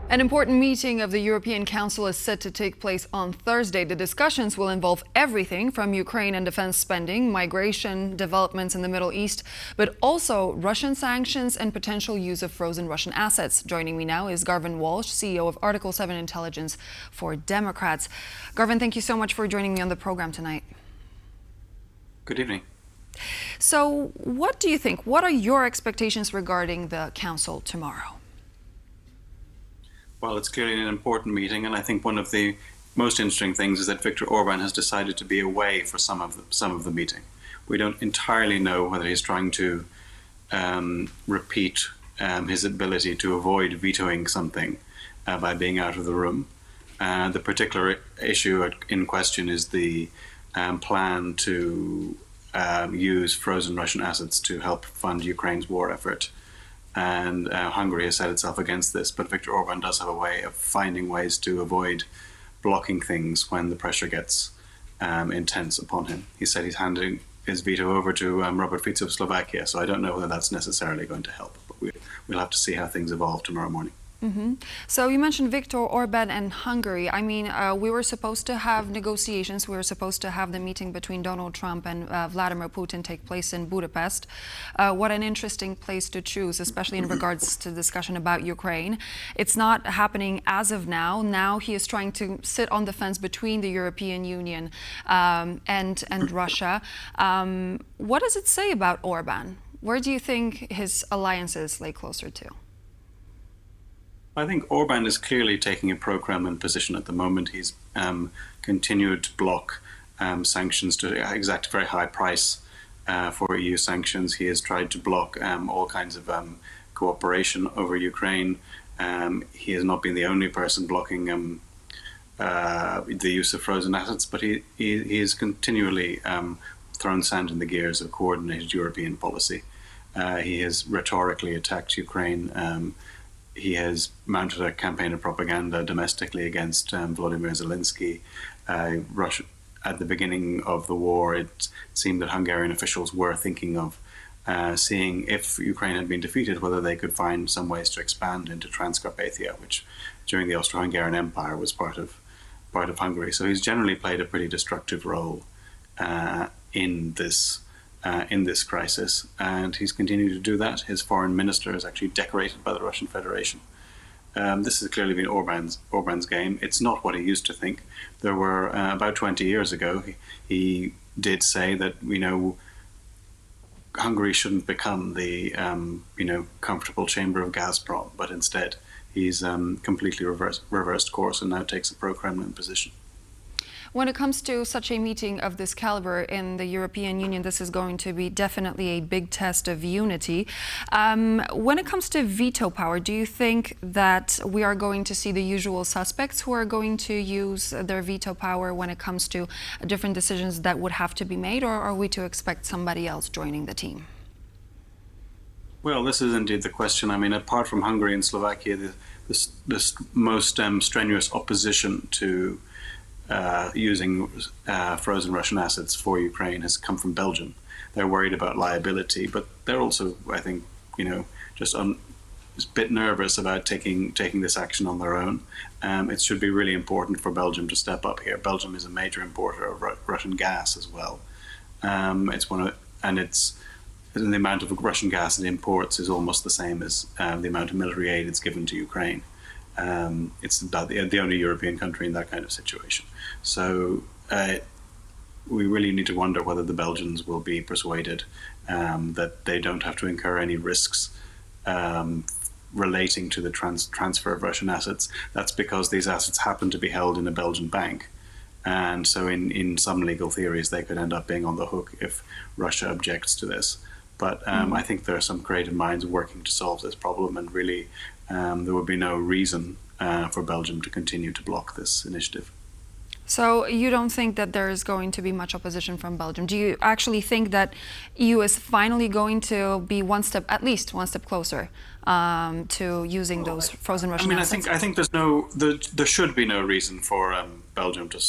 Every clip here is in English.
An important meeting of the European Council is set to take place on Thursday. The discussions will involve everything from Ukraine and defense spending, migration, developments in the Middle East, but also Russian sanctions and potential use of frozen Russian assets. Joining me now is Garvan Walshe, CEO of Article 7 Intelligence for Democrats. Garvan, thank you so much for joining me on the program tonight. Good evening. So what do you think? What are your expectations regarding the Council tomorrow? Well, it's clearly an important meeting, and I think one of the most interesting things is that Viktor Orban has decided to be away for some of the meeting. We don't entirely know whether he's trying to repeat his ability to avoid vetoing something by being out of the room. The particular issue in question is the plan to use frozen Russian assets to help fund Ukraine's war effort. And Hungary has set itself against this, but Viktor Orban does have a way of finding ways to avoid blocking things when the pressure gets intense upon him. He said he's handing his veto over to Robert Fico of Slovakia, so I don't know whether that's necessarily going to help, but we'll have to see how things evolve tomorrow morning. Mm-hmm. So you mentioned Viktor Orban and Hungary. I mean, we were supposed to have negotiations. We were supposed to have the meeting between Donald Trump and Vladimir Putin take place in Budapest. What an interesting place to choose, especially in regards to discussion about Ukraine. It's not happening as of now. Now he is trying to sit on the fence between the European Union and Russia. What does it say about Orban? Where do you think his alliances lay closer to? I think Orban is clearly taking a pro-Kremlin position at the moment. He's continued to block sanctions, to exact a very high price for EU sanctions. He has tried to block all kinds of cooperation over Ukraine. He has not been the only person blocking the use of frozen assets, but he has continually thrown sand in the gears of coordinated European policy. He has rhetorically attacked Ukraine. He has mounted a campaign of propaganda domestically against Volodymyr Zelensky. Russia, at the beginning of the war, it seemed that Hungarian officials were thinking of seeing if Ukraine had been defeated, whether they could find some ways to expand into Transcarpathia, which during the Austro-Hungarian Empire was part of Hungary. So he's generally played a pretty destructive role in this crisis, and he's continued to do that. His foreign minister is actually decorated by the Russian Federation. This has clearly been Orban's game. It's not what he used to think. There were about 20 years ago, he did say that Hungary shouldn't become the comfortable chamber of Gazprom, but instead he's completely reversed course and now takes a pro-Kremlin position. When it comes to such a meeting of this caliber in the European Union, this is going to be definitely a big test of unity. When it comes to veto power, do you think that we are going to see the usual suspects who are going to use their veto power when it comes to different decisions that would have to be made, or are we to expect somebody else joining the team? Well, this is indeed the question. I mean, apart from Hungary and Slovakia, the most strenuous opposition to using frozen Russian assets for Ukraine has come from Belgium. They're worried about liability, but they're also, I think, just a bit nervous about taking this action on their own. It should be really important for Belgium to step up here. Belgium is a major importer of Russian gas as well. The amount of Russian gas it imports is almost the same as the amount of military aid it's given to Ukraine. It's about the only European country in that kind of situation. So we really need to wonder whether the Belgians will be persuaded that they don't have to incur any risks relating to the transfer of Russian assets. That's because these assets happen to be held in a Belgian bank. And so in some legal theories, they could end up being on the hook if Russia objects to this. But I think there are some creative minds working to solve this problem, and really there would be no reason for Belgium to continue to block this initiative. So you don't think that there is going to be much opposition from Belgium? Do you actually think that EU is finally going to be at least one step closer to using those frozen Russian assets? I think there should be no reason for Belgium to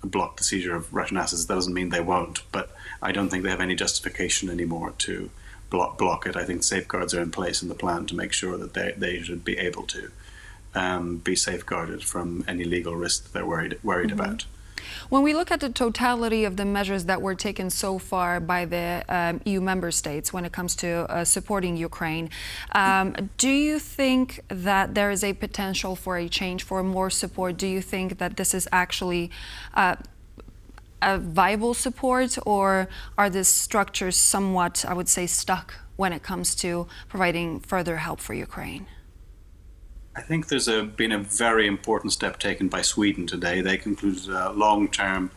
block the seizure of Russian assets. That doesn't mean they won't, but I don't think they have any justification anymore to block it. I think safeguards are in place in the plan to make sure that they should be able to be safeguarded from any legal risk that they're worried about. When we look at the totality of the measures that were taken so far by the EU member states when it comes to supporting Ukraine, do you think that there is a potential for a change, for more support? Do you think that this is actually a viable support, or are the structures somewhat, I would say, stuck when it comes to providing further help for Ukraine? I think there's been a very important step taken by Sweden today. They concluded a long-term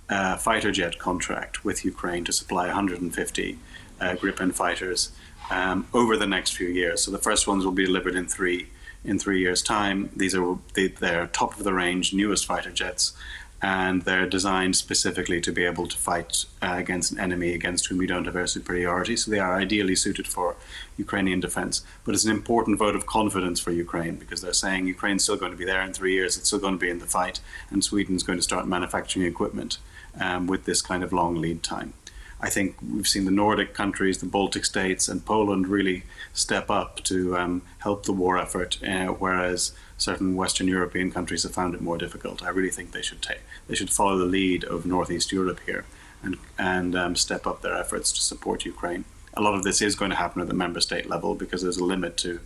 fighter jet contract with Ukraine to supply 150 Gripen fighters over the next few years. So the first ones will be delivered in three years' time. They're top of the range, newest fighter jets, and they're designed specifically to be able to fight against an enemy against whom you don't have air superiority. So they are ideally suited for Ukrainian defense. But it's an important vote of confidence for Ukraine, because they're saying Ukraine's still going to be there in 3 years, it's still going to be in the fight, and Sweden's going to start manufacturing equipment with this kind of long lead time. I think we've seen the Nordic countries, the Baltic states, and Poland really step up to help the war effort, whereas certain Western European countries have found it more difficult. I really think they should follow the lead of Northeast Europe here and step up their efforts to support Ukraine. A lot of this is going to happen at the member state level because there's a limit to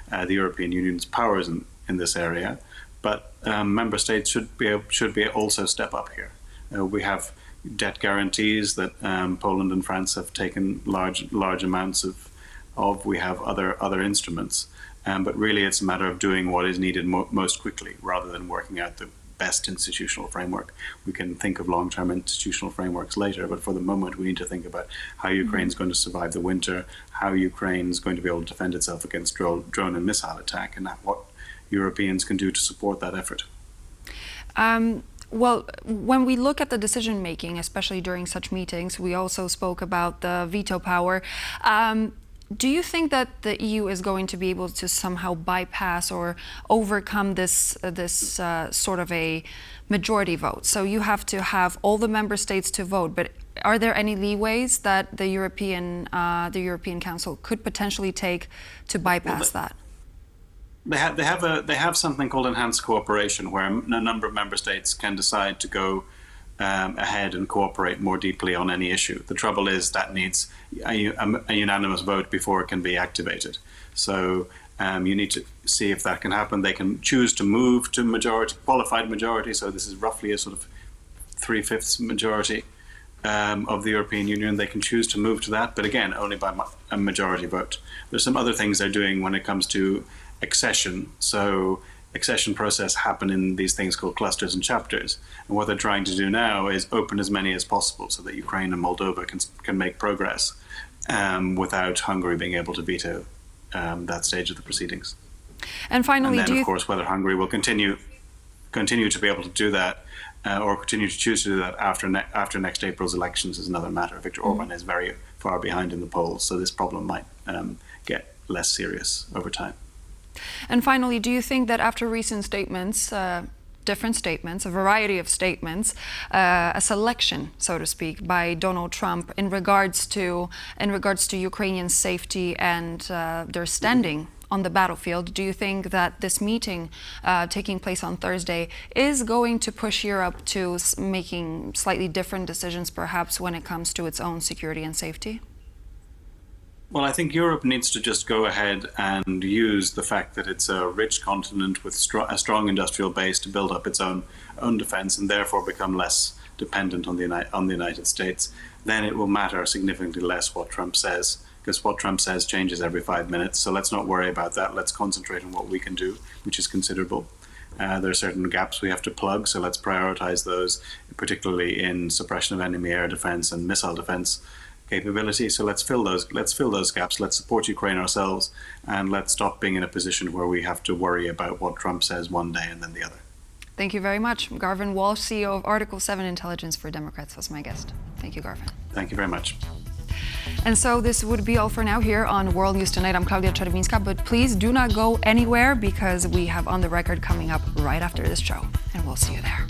the European Union's powers in this area. But member states should be also step up here. We have debt guarantees that Poland and France have taken large amounts of. We have other instruments, but really it's a matter of doing what is needed most quickly, rather than working out the best institutional framework. We can think of long-term institutional frameworks later, but for the moment we need to think about how Ukraine's going to survive the winter, how Ukraine's going to be able to defend itself against drone and missile attack, and what Europeans can do to support that effort. Well, when we look at the decision making, especially during such meetings, we also spoke about the veto power. Do you think that the EU is going to be able to somehow bypass or overcome this sort of a majority vote? So you have to have all the member states to vote, but are there any leeways that the European Council could potentially take to bypass that? They have something called enhanced cooperation, where a number of member states can decide to go ahead and cooperate more deeply on any issue. The trouble is that needs a unanimous vote before it can be activated. So you need to see if that can happen. They can choose to move to qualified majority. So this is roughly a sort of 3/5 majority of the European Union. They can choose to move to that, but again, only by a majority vote. There's some other things they're doing when it comes to accession. So accession process happen in these things called clusters and chapters. And what they're trying to do now is open as many as possible so that Ukraine and Moldova can make progress without Hungary being able to veto that stage of the proceedings. And finally, and then, of course, whether Hungary will continue to be able to do that or continue to choose to do that after next April's elections is another matter. Viktor Orban is very far behind in the polls, so this problem might get less serious over time. And finally, do you think that after recent statements, different statements, a variety of statements, a selection, so to speak, by Donald Trump in regards to Ukrainian safety and their standing on the battlefield, do you think that this meeting taking place on Thursday is going to push Europe to making slightly different decisions, perhaps, when it comes to its own security and safety? Well, I think Europe needs to just go ahead and use the fact that it's a rich continent with a strong industrial base to build up its own defense, and therefore become less dependent on the United States. Then it will matter significantly less what Trump says, because what Trump says changes every 5 minutes. So let's not worry about that. Let's concentrate on what we can do, which is considerable. There are certain gaps we have to plug, so let's prioritize those, particularly in suppression of enemy air defense and missile defense capability. So let's fill those gaps. Let's support Ukraine ourselves, and let's stop being in a position where we have to worry about what Trump says one day and then the other. Thank you very much. Garvan Walshe, CEO of Article 7 Intelligence for Democrats, was my guest. Thank you, Garvan. Thank you very much. And so this would be all for now here on World News Tonight. I'm Klaudia Czerwińska, but please do not go anywhere, because we have On the Record coming up right after this show, and we'll see you there.